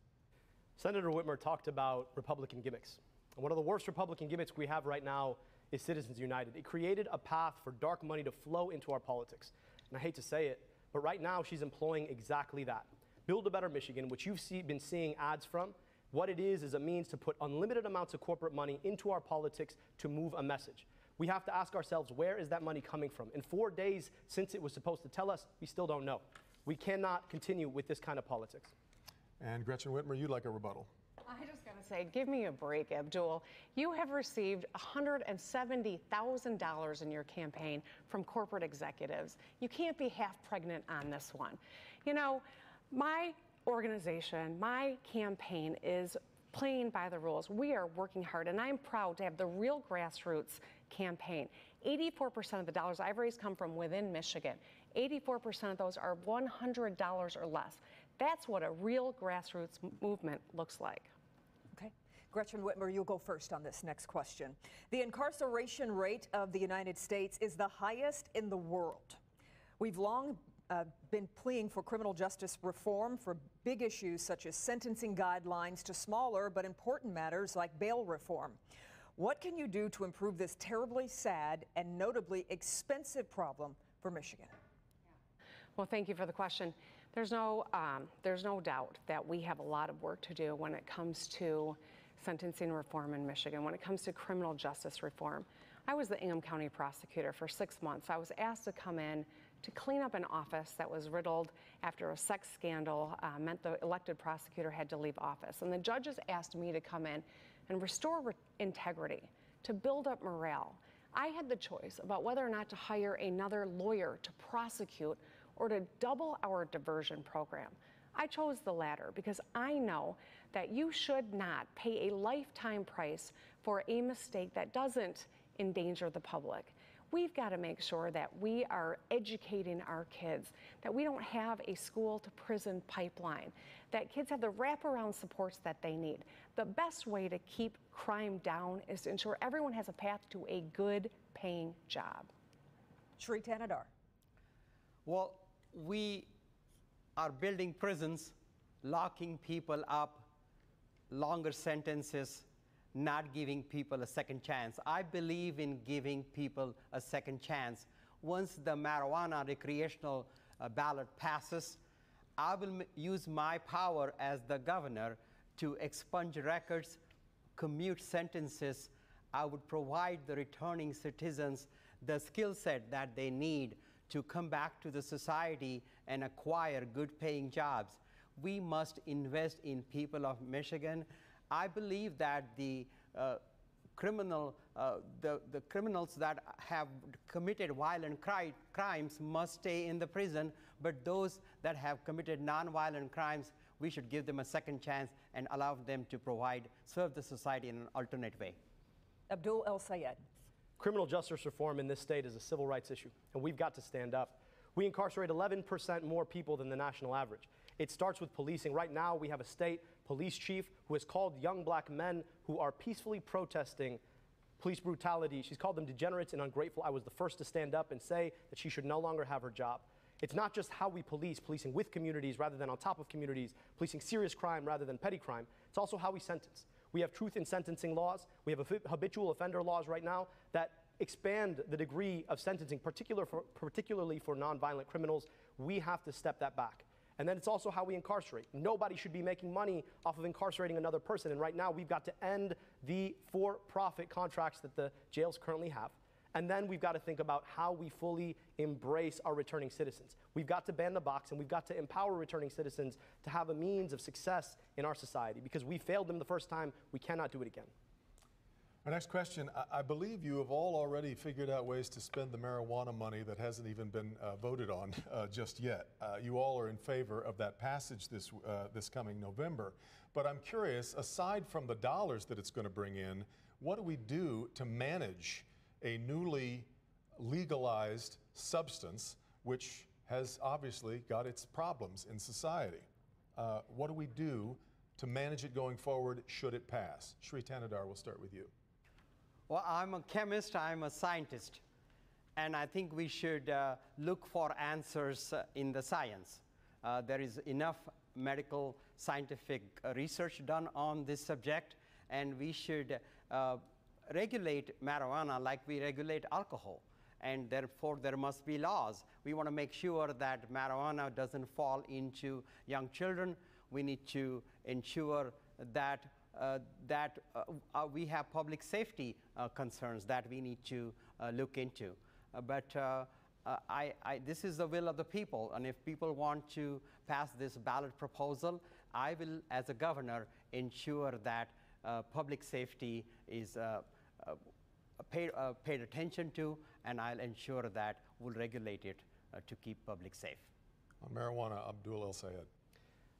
Senator Whitmer talked about Republican gimmicks. And one of the worst Republican gimmicks we have right now is Citizens United. It created a path for dark money to flow into our politics. And I hate to say it, but right now she's employing exactly that. Build a Better Michigan, which you've been seeing ads from. What it is a means to put unlimited amounts of corporate money into our politics to move a message. We have to ask ourselves, where is that money coming from? In 4 days since it was supposed to tell us, we still don't know. We cannot continue with this kind of politics. And Gretchen Whitmer, you'd like a rebuttal. I just got to say, give me a break, Abdul. You have received $170,000 in your campaign from corporate executives. You can't be half pregnant on this one. You know, my organization, my campaign is playing by the rules. We are working hard, and I'm proud to have the real grassroots campaign. 84% of the dollars I've raised come from within Michigan. 84% of those are $100 or less. That's what a real grassroots movement looks like. Okay. Gretchen Whitmer, you'll go first on this next question. The incarceration rate of the United States is the highest in the world. We've long been pleading for criminal justice reform for big issues such as sentencing guidelines to smaller but important matters like bail reform. What can you do to improve this terribly sad and notably expensive problem for Michigan? Well, thank you for the question. There's no doubt that we have a lot of work to do when it comes to sentencing reform in Michigan, when it comes to criminal justice reform. I was the Ingham County prosecutor for 6 months. I was asked to come in to clean up an office that was riddled after a sex scandal meant the elected prosecutor had to leave office. And the judges asked me to come in and restore integrity, to build up morale. I had the choice about whether or not to hire another lawyer to prosecute or to double our diversion program. I chose the latter because I know that you should not pay a lifetime price for a mistake that doesn't endanger the public. We've got to make sure that we are educating our kids, that we don't have a school to prison pipeline, that kids have the wraparound supports that they need. The best way to keep crime down is to ensure everyone has a path to a good paying job. Shri Tanadar. Well, we are building prisons, locking people up, longer sentences, not giving people a second chance. I believe in giving people a second chance. Once the marijuana recreational ballot passes, I will use my power as the governor to expunge records, commute sentences. I would provide the returning citizens the skill set that they need to come back to the society and acquire good paying jobs. We must invest in people of Michigan. I believe that the criminals that have committed violent crimes must stay in the prison, but those that have committed non-violent crimes, we should give them a second chance and allow them to serve the society in an alternate way. Abdul El Sayed. Criminal justice reform in this state is a civil rights issue, and we've got to stand up. We incarcerate 11% more people than the national average. It starts with policing. Right now, we have a state police chief who has called young black men who are peacefully protesting police brutality. She's called them degenerates and ungrateful. I was the first to stand up and say that she should no longer have her job. It's not just how we policing with communities rather than on top of communities, policing serious crime rather than petty crime. It's also how we sentence. We have truth in sentencing laws. We have habitual offender laws right now that expand the degree of sentencing, particularly for nonviolent criminals. We have to step that back. And then it's also how we incarcerate. Nobody should be making money off of incarcerating another person. And right now, we've got to end the for-profit contracts that the jails currently have. And then we've got to think about how we fully embrace our returning citizens. We've got to ban the box, and we've got to empower returning citizens to have a means of success in our society. Because we failed them the first time, we cannot do it again. Our next question, I believe you have all already figured out ways to spend the marijuana money that hasn't even been voted on just yet. You all are in favor of that passage this coming November. But I'm curious, aside from the dollars that it's going to bring in, what do we do to manage a newly legalized substance which has obviously got its problems in society? What do we do to manage it going forward should it pass? Shri Tanadar, we'll start with you. Well, I'm a chemist, I'm a scientist, and I think we should look for answers in the science. There is enough medical scientific research done on this subject, and we should regulate marijuana like we regulate alcohol, and therefore there must be laws. We want to make sure that marijuana doesn't fall into young children. We need to ensure that we have public safety concerns that we need to look into. This is the will of the people, and if people want to pass this ballot proposal, I will, as a governor, ensure that public safety is paid attention to, and I'll ensure that we'll regulate it to keep public safe. On marijuana, Abdul El Sayed.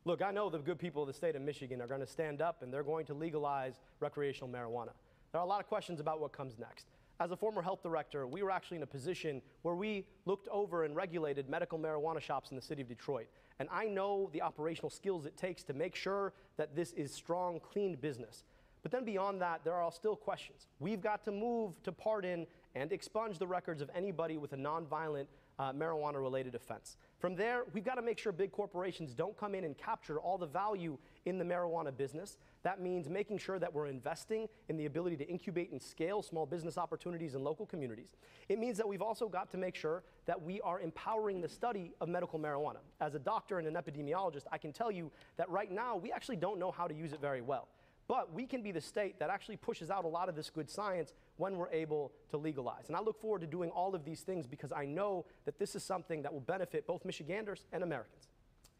Look, I know the good people of the state of Michigan are going to stand up and they're going to legalize recreational marijuana. There are a lot of questions about what comes next. As a former health director, we were actually in a position where we looked over and regulated medical marijuana shops in the city of Detroit. And I know the operational skills it takes to make sure that this is strong, clean business. But then beyond that, there are still questions. We've got to move to pardon and expunge the records of anybody with a nonviolent marijuana-related offense. From there, we've got to make sure big corporations don't come in and capture all the value in the marijuana business. That means making sure that we're investing in the ability to incubate and scale small business opportunities in local communities. It means that we've also got to make sure that we are empowering the study of medical marijuana. As a doctor and an epidemiologist, I can tell you that right now, we actually don't know how to use it very well. But we can be the state that actually pushes out a lot of this good science when we're able to legalize. And I look forward to doing all of these things because I know that this is something that will benefit both Michiganders and Americans.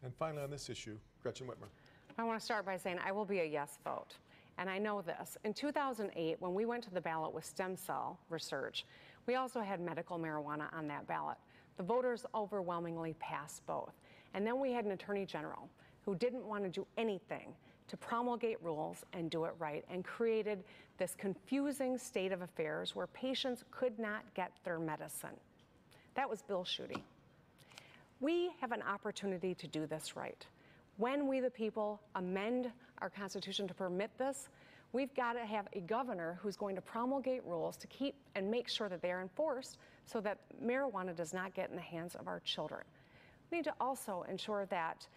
And finally on this issue, Gretchen Whitmer. I want to start by saying I will be a yes vote. And I know this. In 2008, when we went to the ballot with stem cell research, we also had medical marijuana on that ballot. The voters overwhelmingly passed both. And then we had an attorney general who didn't want to do anything to promulgate rules and do it right, and created this confusing state of affairs where patients could not get their medicine. That was Bill Schuette. We have an opportunity to do this right. When we, the people, amend our Constitution to permit this, we've got to have a governor who's going to promulgate rules to keep and make sure that they're enforced so that marijuana does not get in the hands of our children. We need to also ensure that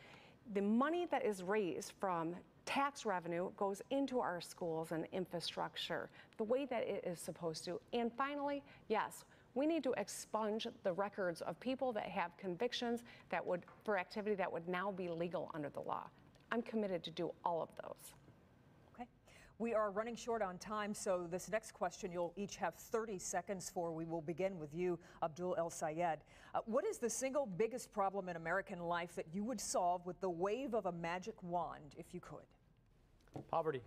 the money that is raised from tax revenue goes into our schools and infrastructure the way that it is supposed to. And finally, yes, we need to expunge the records of people that have convictions that would, for activity that would now be legal under the law. I'm committed to do all of those. Okay. We are running short on time, so this next question you'll each have 30 seconds for. We will begin with you, Abdul El Sayed. What is the single biggest problem in American life that you would solve with the wave of a magic wand, if you could? Poverty.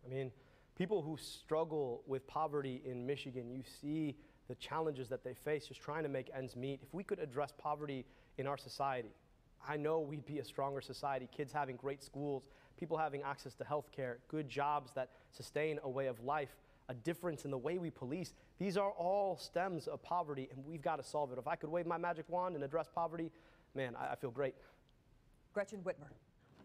I mean, people who struggle with poverty in Michigan, you see the challenges that they face just trying to make ends meet. If we could address poverty in our society, I know we'd be a stronger society. Kids having great schools, people having access to health care, good jobs that sustain a way of life, a difference in the way we police. These are all stems of poverty, and we've got to solve it. If I could wave my magic wand and address poverty, man, I feel great. Gretchen Whitmer.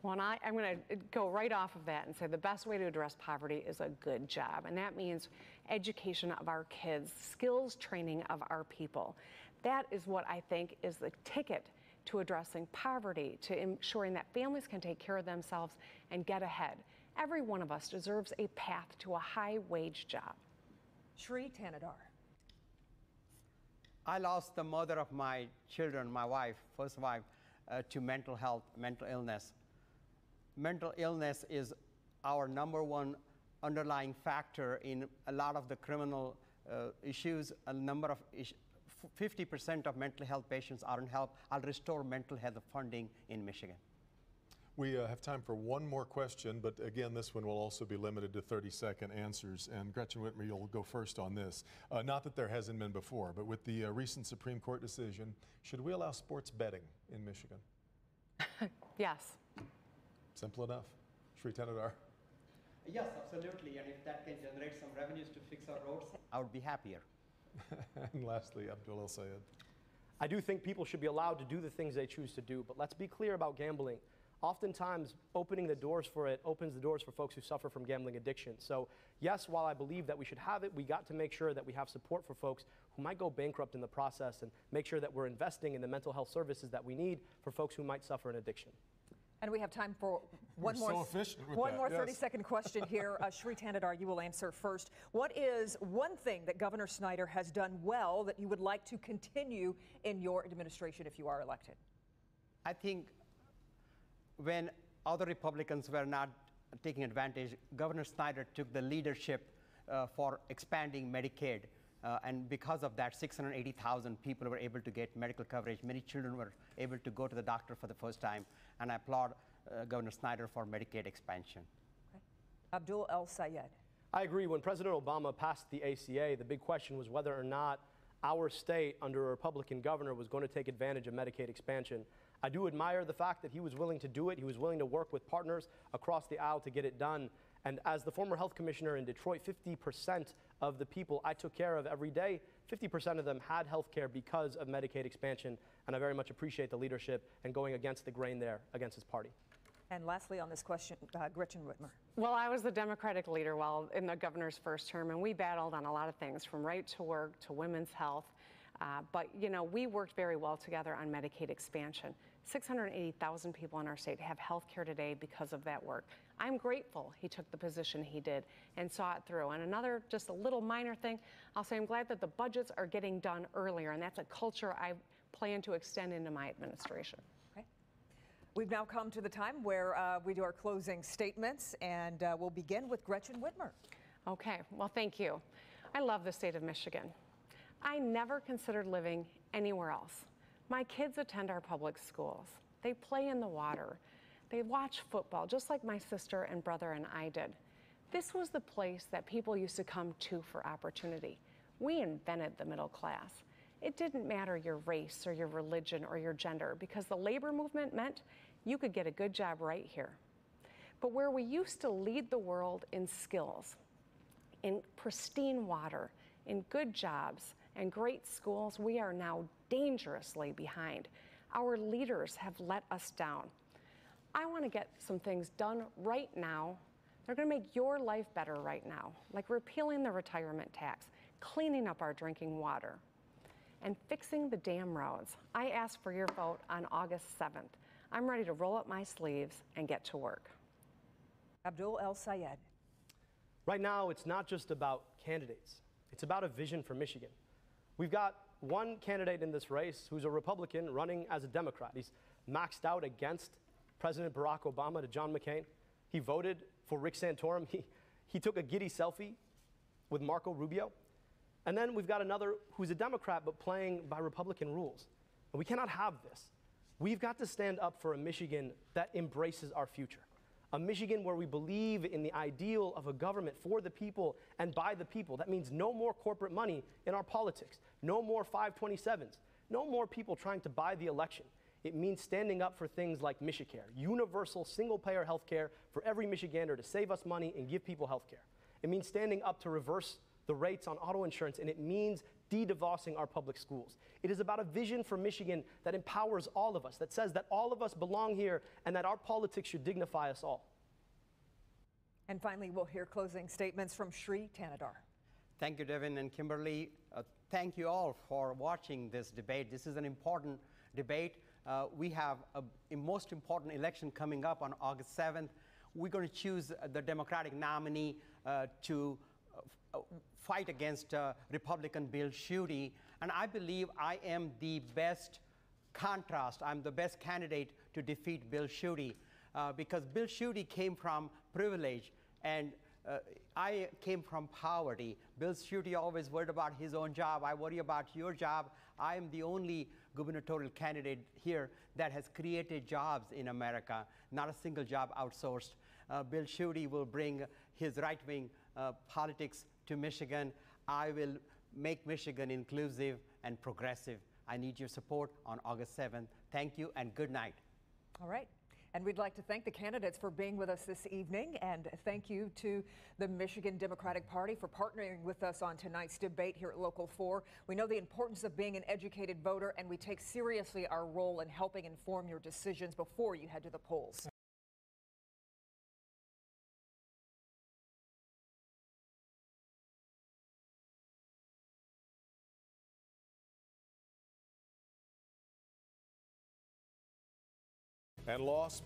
Well, I'm going to go right off of that and say the best way to address poverty is a good job. And that means education of our kids, skills training of our people. That is what I think is the ticket to addressing poverty, to ensuring that families can take care of themselves and get ahead. Every one of us deserves a path to a high-wage job. Shri Tanadar. I lost the mother of my children, my wife, first wife, to mental health, mental illness. Mental illness is our #1 underlying factor in a lot of the criminal issues. A number of 50% of mental health patients aren't helped. I'll restore mental health funding in Michigan. We have time for one more question, but again, this one will also be limited to 30-second answers. And Gretchen Whitmer, you'll go first on this. Not that there hasn't been before, but with the recent Supreme Court decision, should we allow sports betting in Michigan? Yes. Simple enough. Shri Tanadar. Yes, absolutely. And if that can generate some revenues to fix our roads, I would be happier. And lastly, Abdul El Sayed. I do think people should be allowed to do the things they choose to do, but let's be clear about gambling. Oftentimes, opening the doors for it opens the doors for folks who suffer from gambling addiction. So yes, while I believe that we should have it, we got to make sure that we have support for folks who might go bankrupt in the process and make sure that we're investing in the mental health services that we need for folks who might suffer an addiction. And we have time for one more 30-second question here. Shri Tanadar, you will answer first. What is one thing that Governor Snyder has done well that you would like to continue in your administration if you are elected? I think when other Republicans were not taking advantage, Governor Snyder took the leadership for expanding Medicaid. And because of that, 680,000 people were able to get medical coverage. Many children were able to go to the doctor for the first time. And I applaud Governor Snyder for Medicaid expansion. Okay. Abdul El Sayed. I agree. When President Obama passed the ACA, the big question was whether or not our state, under a Republican governor, was going to take advantage of Medicaid expansion. I do admire the fact that he was willing to do it. He was willing to work with partners across the aisle to get it done. And as the former health commissioner in Detroit, 50% of the people I took care of every day, 50% of them had health care because of Medicaid expansion. And I very much appreciate the leadership and going against the grain there, against his party. And lastly on this question, Gretchen Whitmer. Well, I was the Democratic leader while in the governor's first term, and we battled on a lot of things, from right to work to women's health. But, you know, we worked very well together on Medicaid expansion. 680,000 people in our state have health care today because of that work. I'm grateful he took the position he did and saw it through. And another, just a little minor thing, I'll say I'm glad that the budgets are getting done earlier, and that's a culture I plan to extend into my administration. Okay. We've now come to the time where we do our closing statements, and we'll begin with Gretchen Whitmer. Okay, well, thank you. I love the state of Michigan. I never considered living anywhere else. My kids attend our public schools. They play in the water. They watch football, just like my sister and brother and I did. This was the place that people used to come to for opportunity. We invented the middle class. It didn't matter your race or your religion or your gender, because the labor movement meant you could get a good job right here. But where we used to lead the world in skills, in pristine water, in good jobs, and great schools, we are now dangerously behind. Our leaders have let us down. I want to get some things done right now. They're going to make your life better right now, like repealing the retirement tax, cleaning up our drinking water, and fixing the dam roads. I ask for your vote on August 7th. I'm ready to roll up my sleeves and get to work. Abdul El Sayed. Right now, it's not just about candidates. It's about a vision for Michigan. We've got one candidate in this race who's a Republican running as a Democrat. He's maxed out against President Barack Obama to John McCain. He voted for Rick Santorum. he took a giddy selfie with Marco Rubio. And then we've got another who's a Democrat but playing by Republican rules. And we cannot have this. We've got to stand up for a Michigan that embraces our future. A Michigan where we believe in the ideal of a government for the people and by the people. That means no more corporate money in our politics, no more 527s, no more people trying to buy the election. It means standing up for things like MichiCare, universal single-payer health care for every Michigander to save us money and give people health care. It means standing up to reverse the rates on auto insurance, and it means de-divorcing our public schools. It is about a vision for Michigan that empowers all of us, that says that all of us belong here and that our politics should dignify us all. And finally, we'll hear closing statements from Shri Tanadar. Thank you, Devin and Kimberly. Thank you all for watching this debate. This is an important debate. We have a most important election coming up on August 7th. We're going to choose the Democratic nominee to fight against Republican Bill Schuette. And I believe I am the best contrast. I'm the best candidate to defeat Bill Schuette because Bill Schuette came from privilege and I came from poverty. Bill Schuette always worried about his own job. I worry about your job. I am the only gubernatorial candidate here that has created jobs in America, not a single job outsourced. Bill Schuette will bring his right-wing politics to Michigan. I will make Michigan inclusive and progressive. I need your support on August 7th. Thank you and good night. All right. And we'd like to thank the candidates for being with us this evening, and thank you to the Michigan Democratic Party for partnering with us on tonight's debate here at Local 4. We know the importance of being an educated voter, and we take seriously our role in helping inform your decisions before you head to the polls. And lost